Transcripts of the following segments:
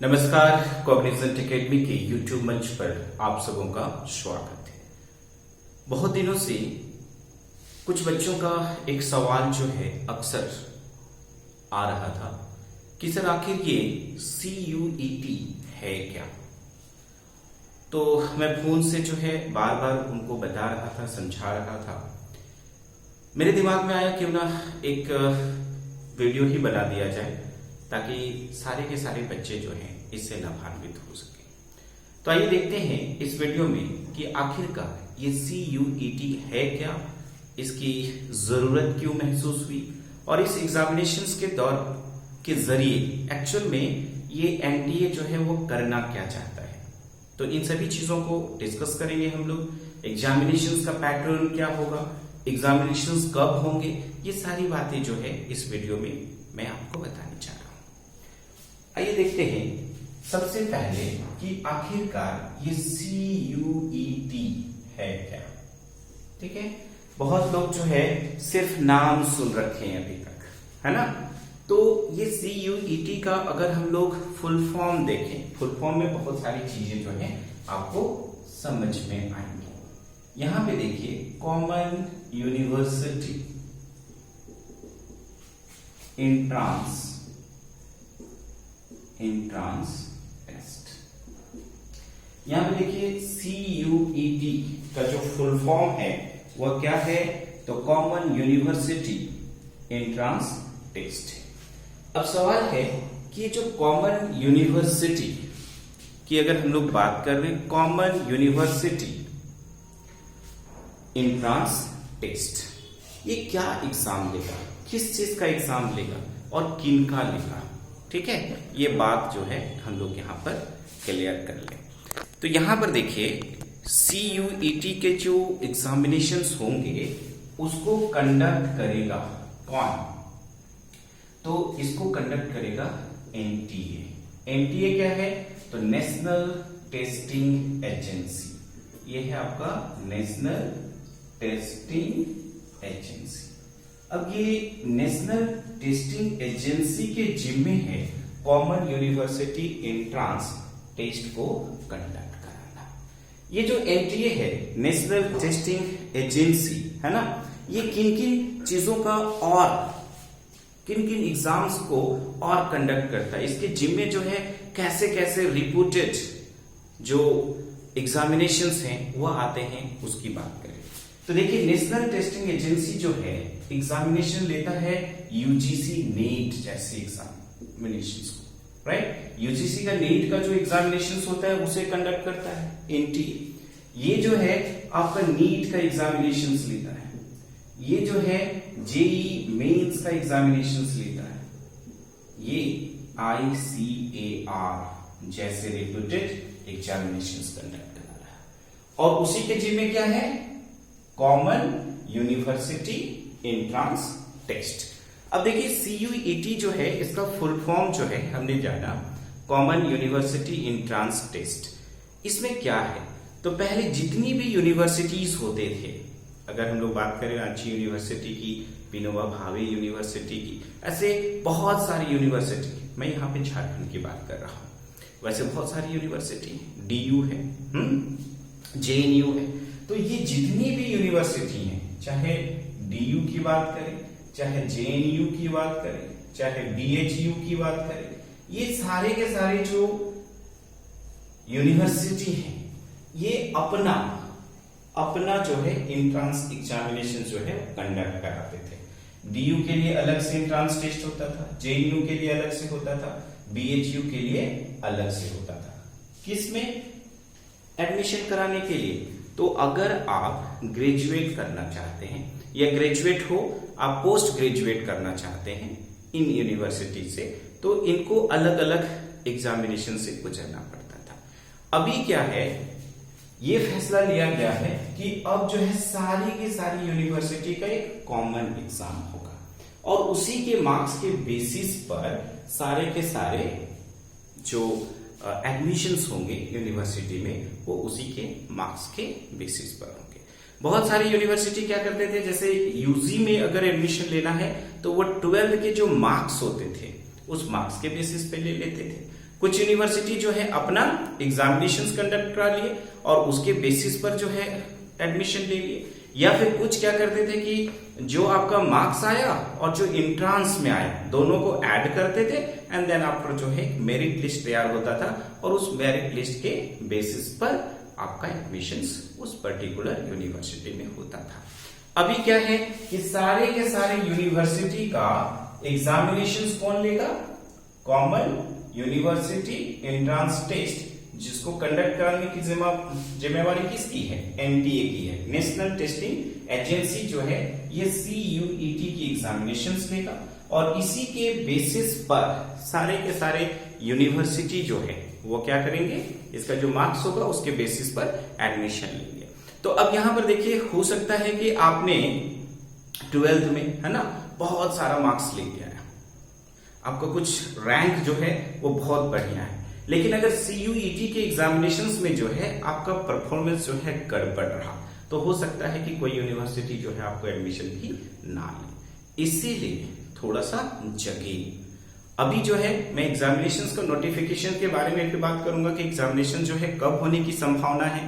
नमस्कार, Cognizant academy के YouTube मंच पर आप सबों का स्वागत है। बहुत दिनों से कुछ बच्चों का एक सवाल जो है अक्सर आ रहा था कि सर आखिर ये CUET है क्या। तो मैं फोन से जो है बार बार उनको बता रहा था, समझा रहा था। मेरे दिमाग में आया क्यों ना एक वीडियो ही बना दिया जाए ताकि सारे के सारे बच्चे जो हैं इससे लाभान्वित हो सके। तो आइए देखते हैं इस वीडियो में कि आखिरकार ये CUET है क्या, इसकी जरूरत क्यों महसूस हुई और इस एग्जामिनेशंस के दौर के जरिए एक्चुअल में ये NTA जो है वो करना क्या चाहता है। तो इन सभी चीजों को डिस्कस करेंगे हम लोग। एग्जामिनेशंस का पैटर्न क्या होगा, एग्जामिनेशंस कब होंगे, ये सारी बातें जो है इस वीडियो में मैं आपको बताने चाह रहा हूं। आइए देखते हैं सबसे पहले कि आखिरकार ये CUET है क्या। ठीक है, बहुत लोग जो है सिर्फ नाम सुन रखे हैं अभी तक, है ना। तो ये CUET का अगर हम लोग फुल फॉर्म देखें, फुल फॉर्म में बहुत सारी चीजें जो है आपको समझ में आएंगी। यहां पे देखिए, कॉमन यूनिवर्सिटी एंट्रेंस टेस्ट। यहां पे देखिए CUET का जो फुल फॉर्म है वह क्या है, तो कॉमन यूनिवर्सिटी एंट्रेंस टेस्ट है। अब सवाल है कि ये जो कॉमन यूनिवर्सिटी की अगर हम लोग बात कर रहे हैं, कॉमन यूनिवर्सिटी एंट्रेंस टेस्ट, ये क्या एग्जाम लेगा, किस चीज का एग्जाम लेगा और किन का लेगा। ठीक है, ये बात जो है हम लोग यहां पर क्लियर कर लें। तो यहां पर देखिए, CUET के जो एग्जामिनेशंस होंगे उसको कंडक्ट करेगा कौन, तो इसको कंडक्ट करेगा NTA। NTA क्या है, तो नेशनल टेस्टिंग एजेंसी। ये है आपका नेशनल टेस्टिंग एजेंसी। अब ये नेशनल टेस्टिंग एजेंसी के जिम्मे है कॉमन यूनिवर्सिटी एंट्रेंस टेस्ट को कंडक्ट कराना। ये जो NTA है, नेशनल टेस्टिंग एजेंसी, है ना, ये किन किन चीजों का और किन किन एग्जाम्स को और कंडक्ट करता है, इसके जिम्मे जो है कैसे कैसे रिपोर्टेड जो एग्जामिनेशंस हैं वह आते हैं, उसकी बात करें। तो देखिए, नेशनल टेस्टिंग एजेंसी जो है एग्जामिनेशन लेता है UGC नेट जैसे एग्जामिनेशंस को, राइट। UGC का नेट का जो एग्जामिनेशंस होता है उसे कंडक्ट करता है NTA। ये जो है आपका नीट का एग्जामिनेशंस लेता है, ये जो है JEE मेंस का एग्जामिनेशंस लेता है, ये ICAR जैसे रिप्यूटेड एग्जामिनेशंस कंडक्ट कर रहा है। और उसी के जिम्मे क्या है, कॉमन यूनिवर्सिटी एंट्रेंस टेस्ट। अब देखिए, CUET जो है इसका फुल फॉर्म जो है हमने जाना, कॉमन यूनिवर्सिटी एंट्रेंस टेस्ट। इसमें क्या है, तो पहले जितनी भी यूनिवर्सिटीज होते थे, अगर हम लोग बात करें रांची यूनिवर्सिटी की, विनोबा भावे यूनिवर्सिटी की, ऐसे बहुत सारी यूनिवर्सिटी, मैं यहाँ पे झारखंड की बात कर रहा हूं। वैसे बहुत सारी यूनिवर्सिटी, DU है, JNU है। तो ये जितनी भी यूनिवर्सिटी हैं, चाहे DU की बात करें, चाहे JNU की बात करें, चाहे BHU की बात करें, ये सारे के सारे जो यूनिवर्सिटी हैं ये अपना जो है एंट्रेंस एग्जामिनेशन जो है कंडक्ट कराते थे। DU के लिए अलग से एंट्रेंस टेस्ट होता था, JNU के लिए अलग से होता था, BHU के लिए अलग से होता था। किसमें, एडमिशन कराने के लिए। तो अगर आप ग्रेजुएट करना चाहते हैं या ग्रेजुएट हो, आप पोस्ट ग्रेजुएट करना चाहते हैं इन यूनिवर्सिटी से, तो इनको अलग अलग एग्जामिनेशन से गुजरना पड़ता था। अभी क्या है, ये फैसला लिया गया है कि अब जो है सारी की सारी यूनिवर्सिटी का एक कॉमन एग्जाम होगा और उसी के मार्क्स के बेसिस पर सारे के सारे जो एडमिशंस होंगे यूनिवर्सिटी में वो उसी के मार्क्स के बेसिस पर होंगे। बहुत सारी यूनिवर्सिटी क्या करते थे, जैसे UG में अगर एडमिशन लेना है तो वो 12th के जो मार्क्स होते थे उस मार्क्स के बेसिस पे ले लेते थे। कुछ यूनिवर्सिटी जो है अपना एग्जामिनेशंस कंडक्ट करा लिए और उसके बेसिस पर जो है एडमिशन ले लिए, या फिर कुछ क्या करते थे कि जो आपका मार्क्स आया और जो इंट्रांस में आया दोनों को ऐड करते थे एंड देन आफ्टर जो है मेरिट लिस्ट तैयार होता था और उस मेरिट लिस्ट के बेसिस पर आपका एडमिशंस उस पर्टिकुलर यूनिवर्सिटी में होता था। अभी क्या है कि सारे के सारे यूनिवर्सिटी का एग्जामिनेशंस कौन लेगा? कॉमन यूनिवर्सिटी एंट्रेंस टेस्ट, जिसको कंडक्ट कराने की जिम्मेवारी किसकी है? एनटीए की है, नेशनल टेस्टिंग एजेंसी जो है ये CUET की एग्जामिनेशंस लेगा और इसी के बेसिस पर सारे के सारे यूनिवर्सिटी जो है वो क्या करेंगे, इसका जो मार्क्स होगा उसके बेसिस पर एडमिशन लेंगे। तो अब यहां पर देखिए, हो सकता है कि आपने 12th में है ना बहुत सारा मार्क्स लेके आया, आपका कुछ रैंक जो है वो बहुत बढ़िया है, लेकिन अगर CUET के एग्जामिनेशंस में जो है आपका परफॉर्मेंस जो है गड़बड़ रहा तो हो सकता है कि कोई यूनिवर्सिटी जो है आपको एडमिशन भी ना ले। इसीलिए थोड़ा सा जगे। अभी जो है मैं एग्जामिनेशंस का नोटिफिकेशन के बारे में भी बात करूंगा कि एग्जामिनेशन जो है कब होने की संभावना है,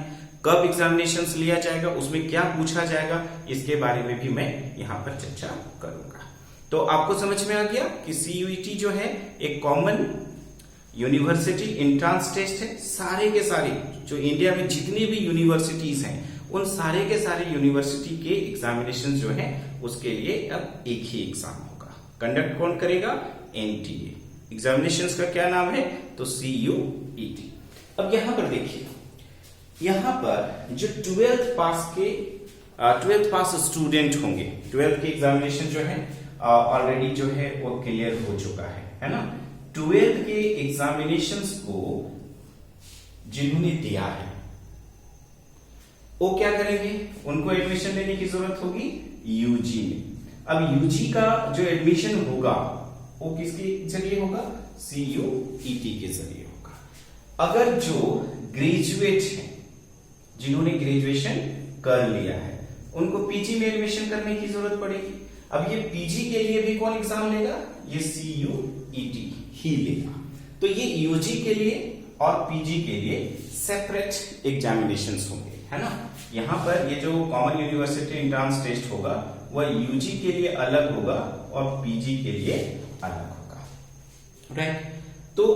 कब एग्जामिनेशंस लिया जाएगा, उसमें क्या पूछा जाएगा, इसके बारे में भी मैं यहाँ पर चर्चा करूंगा। तो आपको समझ में आ गया कि CUET जो है एक कॉमन यूनिवर्सिटी एंट्रेंस टेस्ट है। सारे के सारे जो इंडिया में जितनी भी यूनिवर्सिटीज हैं उन सारे के सारे यूनिवर्सिटी के एग्जामिनेशन जो है उसके लिए अब एक ही एग्जाम होगा। कंडक्ट कौन करेगा? एनटीए। एग्जामिनेशंस का क्या नाम है? तो CUET। अब यहां पर देखिए, यहां पर जो 12th पास स्टूडेंट होंगे, 12th के एग्जामिनेशन जो है ऑलरेडी जो है वो क्लियर हो चुका है ना। 12th के एग्जामिनेशंस को जिन्होंने दिया है वो क्या करेंगे? उनको एडमिशन लेने की जरूरत होगी यूजी में। अब यूजी का जो एडमिशन होगा वो किसके जरिए होगा? CUET के जरिए होगा। अगर जो ग्रेजुएट है, जिन्होंने ग्रेजुएशन कर लिया है, उनको पीजी में एडमिशन करने की जरूरत पड़ेगी। अब ये पीजी के लिए भी कौन एग्जाम लेगा? ये CUET ही लेगा। तो ये यूजी के लिए और पीजी के लिए सेपरेट एग्जामिनेशंस होंगे, है ना। यहां पर ये जो कॉमन यूनिवर्सिटी एंट्रेंस टेस्ट होगा वह यूजी के लिए अलग होगा और पीजी के लिए अलग होगा, राइट। तो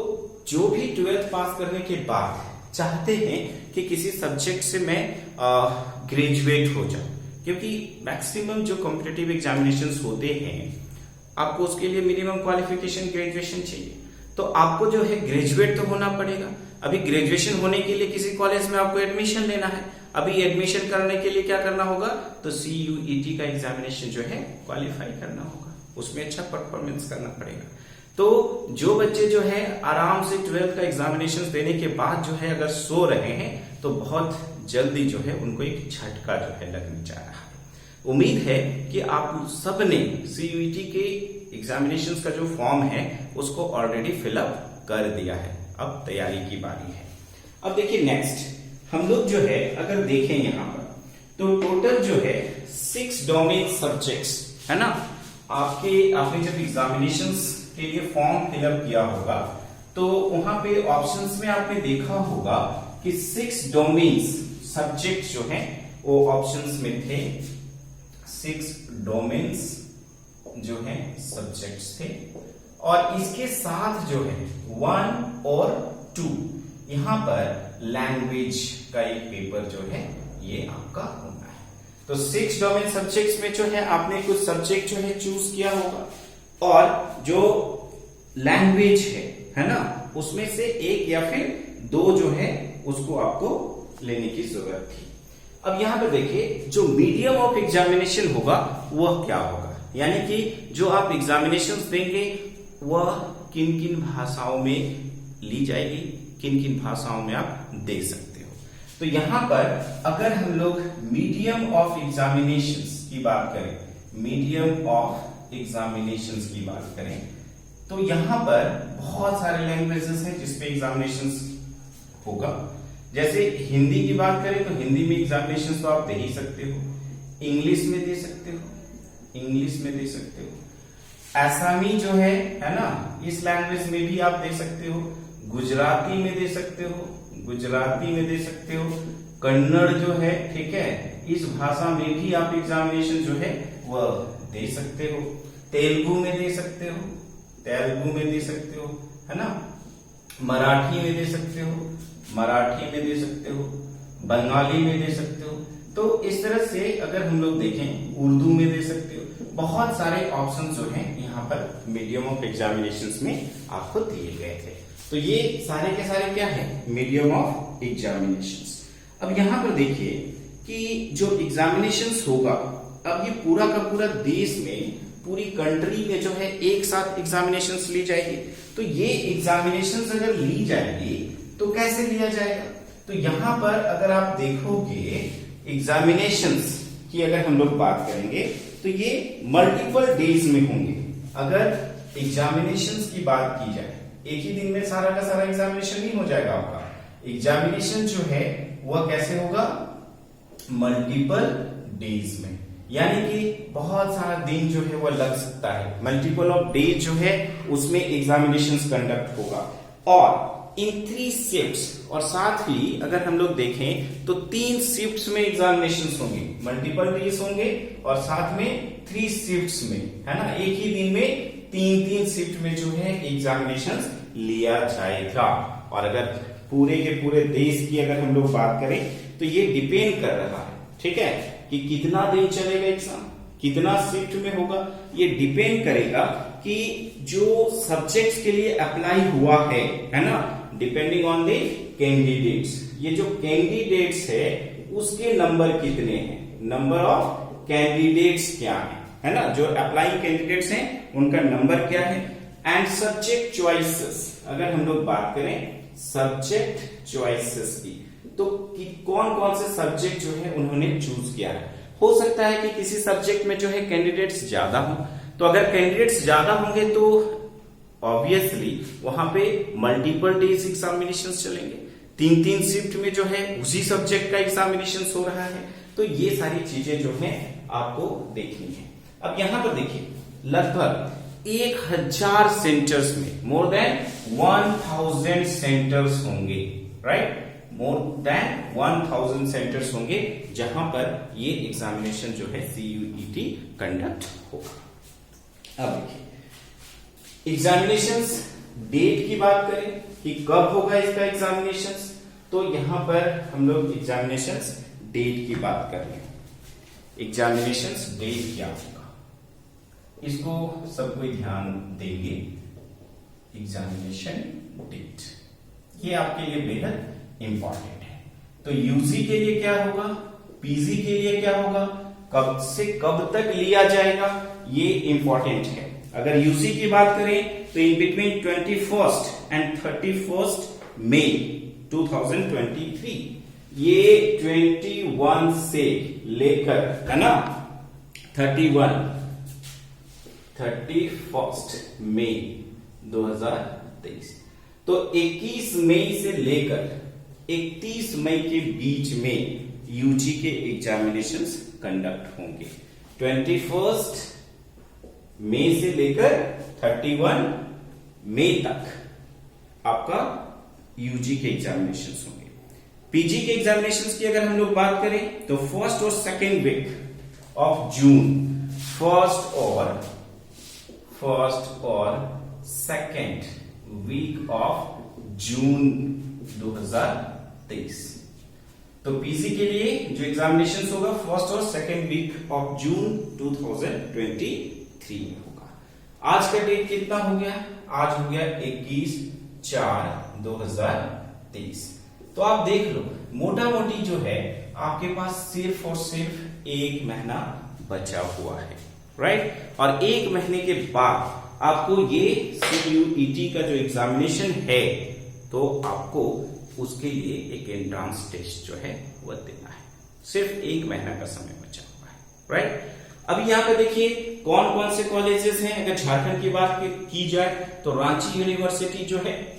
जो भी 12th पास करने के बाद चाहते हैं कि किसी सब्जेक्ट से मैं ग्रेजुएट हो जाऊं, क्योंकि मैक्सिमम जो कॉम्पिटिटिव एग्जामिनेशंस होते हैं आपको उसके लिए मिनिमम क्वालिफिकेशन ग्रेजुएशन चाहिए, तो आपको जो है ग्रेजुएट तो होना पड़ेगा। अभी ग्रेजुएशन होने के लिए किसी कॉलेज में आपको एडमिशन लेना है, अभी एडमिशन करने के लिए क्या करना होगा? तो CUET का एग्जामिनेशन जो है क्वालिफाई करना होगा, उसमें अच्छा परफॉर्मेंस करना पड़ेगा। तो जो बच्चे जो है आराम से 12th का एग्जामिनेशन देने के बाद जो है अगर सो रहे हैं तो बहुत जल्दी जो है उनको एक झटका जो है लगने जा रहा है। उम्मीद है कि आप सबने CUET के एग्जामिनेशंस का जो फॉर्म है उसको ऑलरेडी फिलअप कर दिया है, अब तैयारी की बारी है। अब देखिए नेक्स्ट हम लोग जो है अगर देखें यहाँ पर तो टोटल जो है 6 डोमेन सब्जेक्ट्स है ना। आपने जब एग्जामिनेशंस के लिए फॉर्म फिलअप किया होगा तो वहां पे ऑप्शंस में आपने देखा होगा कि 6 डोमेन्स सब्जेक्ट जो है वो ऑप्शंस में थे। 6 डोमेन्स जो है सब्जेक्ट्स थे और इसके साथ जो है 1 और 2 यहां पर लैंग्वेज का एक पेपर जो है ये आपका होना है। तो 6 डोमेन सब्जेक्ट्स में जो है आपने कुछ सब्जेक्ट जो है चूज किया होगा और जो लैंग्वेज है ना, उसमें से एक या फिर 2 जो है उसको आपको लेने की जरूरत थी। अब यहां पर देखिए जो मीडियम ऑफ एग्जामिनेशन होगा वह क्या होगा, यानी कि जो आप एग्जामिनेशन देंगे वह किन किन भाषाओं में ली जाएगी, किन किन भाषाओं में आप दे सकते हो। तो यहां पर अगर हम लोग मीडियम ऑफ एग्जामिनेशंस की बात करें, मीडियम ऑफ एग्जामिनेशंस की बात करें तो यहां पर बहुत सारे लैंग्वेजेस हैं जिसपे एग्जामिनेशंस होगा। जैसे हिंदी की बात करें तो हिंदी में एग्जामिनेशंस तो आप दे ही सकते हो, इंग्लिश में दे सकते हो, इंग्लिश में दे सकते हो, असमी जो है ना, इस लैंग्वेज में भी आप दे सकते हो, गुजराती में दे सकते हो, गुजराती में दे सकते हो, कन्नड़ जो है, ठीक है, इस भाषा में भी आप एग्जामिनेशन जो है वह दे सकते हो, तेलुगु में दे सकते हो, तेलुगु में दे सकते हो, है ना, मराठी में दे सकते हो, मराठी में दे सकते हो, बंगाली में दे सकते हो। तो इस तरह से अगर हम लोग देखें उर्दू में दे सकते हो, बहुत सारे ऑप्शन जो हैं यहाँ पर मीडियम ऑफ एग्जामिनेशंस में आपको दिए गए थे। तो ये सारे के सारे क्या है, मीडियम ऑफ एग्जामिनेशंस। अब यहाँ पर देखिए कि जो एग्जामिनेशंस होगा, अब ये पूरा का पूरा देश में, पूरी कंट्री में जो है एक साथ एग्जामिनेशंस ली जाएगी। तो ये एग्जामिनेशंस अगर ली जाएगी तो कैसे लिया जाएगा? तो यहाँ पर अगर आप देखोगे एग्जामिनेशंस की अगर हम लोग बात करेंगे तो ये मल्टीपल डेज में होंगे। अगर एग्जामिनेशंस की बात की जाए, एक ही दिन में सारा का सारा एग्जामिनेशन नहीं हो जाएगा आपका। एग्जामिनेशन जो है वह कैसे होगा, मल्टीपल डेज में, यानी कि बहुत सारा दिन जो है वह लग सकता है। मल्टीपल ऑफ डेज जो है उसमें एग्जामिनेशंस कंडक्ट होगा और इन 3 शिफ्ट्स, और साथ ही अगर हम लोग देखें तो 3 शिफ्ट्स में एग्जामिनेशंस होंगे, मल्टीपल डेज होंगे और साथ में 3 शिफ्ट्स में, है ना, एक ही दिन में 3-3 शिफ्ट में जो है एग्जामिनेशंस लिया जाएगा। और अगर पूरे के पूरे देश की अगर हम लोग बात करें तो ये डिपेंड कर रहा है, ठीक है, कि कितना दिन चलेगा एग्जाम, कितना शिफ्ट में होगा। ये डिपेंड करेगा कि जो सब्जेक्ट्स के लिए अप्लाई हुआ है ना, डिपेंडिंग ऑन द कैंडिडेट्स। ये जो कैंडिडेट्स है उसके नंबर कितने हैं, नंबर ऑफ कैंडिडेट्स क्या है ना, जो अप्लाइंग कैंडिडेट्स हैं उनका नंबर क्या है। एंड सब्जेक्ट चॉइसेस, अगर हम लोग बात करें सब्जेक्ट चॉइसेस की, तो कौन कौन से सब्जेक्ट जो है उन्होंने चूज किया है। हो सकता है कि किसी सब्जेक्ट में जो है कैंडिडेट्स ज्यादा हो, तो अगर कैंडिडेट्स ज्यादा होंगे तो ऑब्वियसली वहां पे मल्टीपल डेज एग्जामिनेशंस चलेंगे, 3-3 शिफ्ट में जो है उसी सब्जेक्ट का एग्जामिनेशंस हो रहा है। तो ये सारी चीजें जो है आपको देखनी है। अब यहां पर देखिए लगभग 1000 सेंटर्स में मोर देन 1000 सेंटर्स होंगे, राइट, मोर देन 1000 सेंटर्स होंगे जहां पर ये एग्जामिनेशन जो है CUET कंडक्ट होगा। अब देखिए एग्जामिनेशंस डेट की बात करें कि कब होगा इसका एग्जामिनेशंस, तो यहां पर हम लोग एग्जामिनेशंस डेट की बात कर रहे हैं। एग्जामिनेशंस डेट क्या होगा, इसको सब कोई ध्यान देंगे। एग्जामिनेशन डेट ये आपके लिए बेहद इंपॉर्टेंट है। तो यूजी के लिए क्या होगा, पीजी के लिए क्या होगा, कब से कब तक लिया जाएगा, ये इंपॉर्टेंट है। अगर यूजी की बात करें तो इन बिटवीन 21 एंड 31 मई 2023, ये 21 से लेकर, है ना, 31 मई 2023, तो 21 मई से लेकर 31 मई के बीच में यूजी के एग्जामिनेशंस कंडक्ट होंगे। 21 मई से लेकर 31 मई तक आपका यूजी के एग्जामिनेशंस होंगे। पीजी के एग्जामिनेशंस की अगर हम लोग बात करें तो फर्स्ट और second week of June, first और सेकेंड वीक ऑफ जून 2023। तो पीजी के लिए जो एग्जामिनेशन होगा फर्स्ट और सेकेंड वीक ऑफ जून 2023 में होगा। आज का डेट कितना हो गया, आज हो गया 21/4/2023। तो आप देख लो मोटा मोटी जो है आपके पास सिर्फ और सिर्फ 1 महीना बचा हुआ है, राइट। और 1 महीने के बाद आपको ये CUET का जो एग्जामिनेशन है तो आपको उसके लिए एक एंट्रेंस टेस्ट जो है वह देना है। सिर्फ 1 महीना का समय बचा हुआ है, राइट। अभी यहाँ पे देखिए कौन कौन से कॉलेजेस हैं। अगर झारखंड की बात की जाए तो रांची यूनिवर्सिटी जो है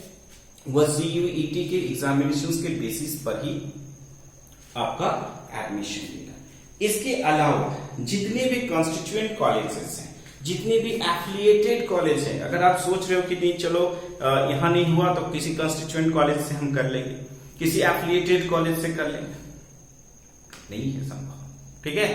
वह CUET के एग्जामिनेशन के बेसिस पर ही आपका एडमिशन देगा। इसके अलावा जितने भी कॉन्स्टिट्यूएंट कॉलेजेस हैं, जितने भी एफिलिएटेड कॉलेज हैं, अगर आप सोच रहे हो कि नहीं चलो यहाँ नहीं हुआ तो किसी कंस्टिट्यूएंट कॉलेज से हम कर लेंगे, किसी एफिलिएटेड कॉलेज से कर लेंगे, नहीं है संभव। ठीक है,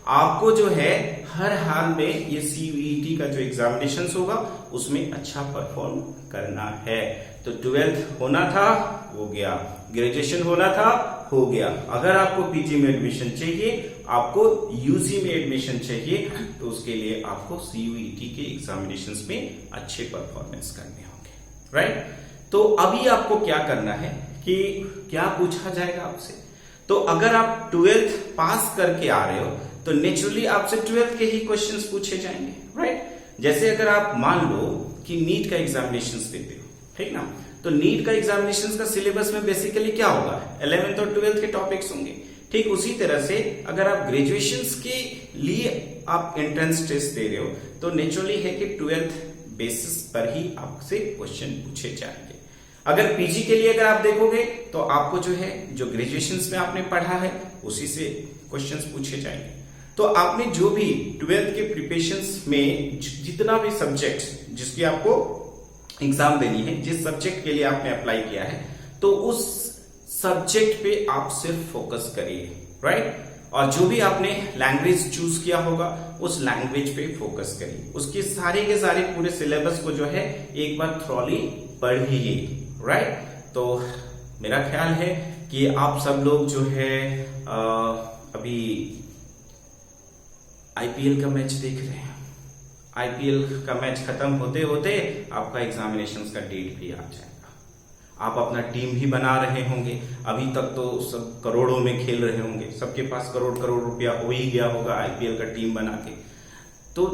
आपको जो है हर हाल में ये CUET का जो एग्जामिनेशन होगा उसमें अच्छा परफॉर्म करना है। तो 12th होना था, हो गया, ग्रेजुएशन होना था, हो गया। अगर आपको पीजी में एडमिशन चाहिए, आपको यूजी में एडमिशन चाहिए, तो उसके लिए आपको CUET के एग्जामिनेशंस में अच्छे परफॉर्मेंस करने होंगे, राइट। तो अभी आपको क्या करना है कि क्या पूछा जाएगा आपसे, तो अगर आप 12th पास करके आ रहे हो तो नेचुरली आपसे 12th के ही क्वेश्चंस पूछे जाएंगे, राइट। जैसे अगर आप मान लो कि नीट का एग्जामिनेशन देते हो, ठीक ना, तो नीट का एग्जामिनेशन का सिलेबस में बेसिकली क्या होगा, 11th और 12th के टॉपिक्स होंगे। ठीक उसी तरह से अगर आप ग्रेजुएशन के लिए आप एंट्रेंस टेस्ट दे रहे हो तो नेचुरली है कि 12th बेसिस पर ही आपसे क्वेश्चन पूछे जाएंगे। अगर पीजी के लिए अगर आप देखोगे तो आपको जो है जो ग्रेजुएशन में आपने पढ़ा है उसी से क्वेश्चंस पूछे जाएंगे। तो आपने जो भी 12th के प्रिपरेशन में जितना भी सब्जेक्ट जिसकी आपको एग्जाम देनी है, जिस सब्जेक्ट के लिए आपने अप्लाई किया है, तो उस सब्जेक्ट पे आप सिर्फ फोकस करिए, राइट। और जो भी आपने लैंग्वेज चूज किया होगा उस लैंग्वेज पे फोकस करिए, उसके सारे के सारे पूरे सिलेबस को जो है एक बार थ्रोली पढ़िए, राइट। तो मेरा ख्याल है कि आप सब लोग जो है अभी IPL का मैच देख रहे हैं। IPL का मैच खत्म होते होते आपका एग्जामिनेशन का डेट भी आ जाएगा। आप अपना टीम भी बना रहे होंगे, अभी तक तो सब करोड़ों में खेल रहे होंगे, सबके पास करोड़ करोड़ रुपया हो ही गया होगा IPL का टीम बना के। तो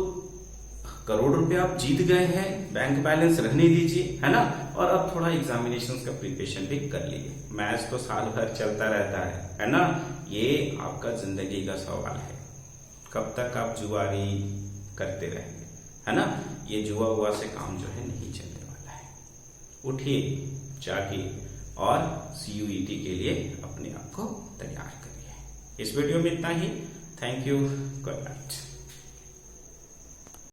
करोड़ रुपया आप जीत गए हैं, बैंक बैलेंस रहने दीजिए, है ना, और अब थोड़ा एग्जामिनेशन का प्रिपरेशन भी कर लीजिए। मैच तो साल भर चलता रहता है ना, ये आपका जिंदगी का सवाल है, कब तक आप जुआरी करते रहेंगे, है ना। ये जुआ हुआ से काम जो है नहीं चलने वाला है। उठिए, जागिए और CUET के लिए अपने आप को तैयार करिए। इस वीडियो में इतना ही। Thank you, good night.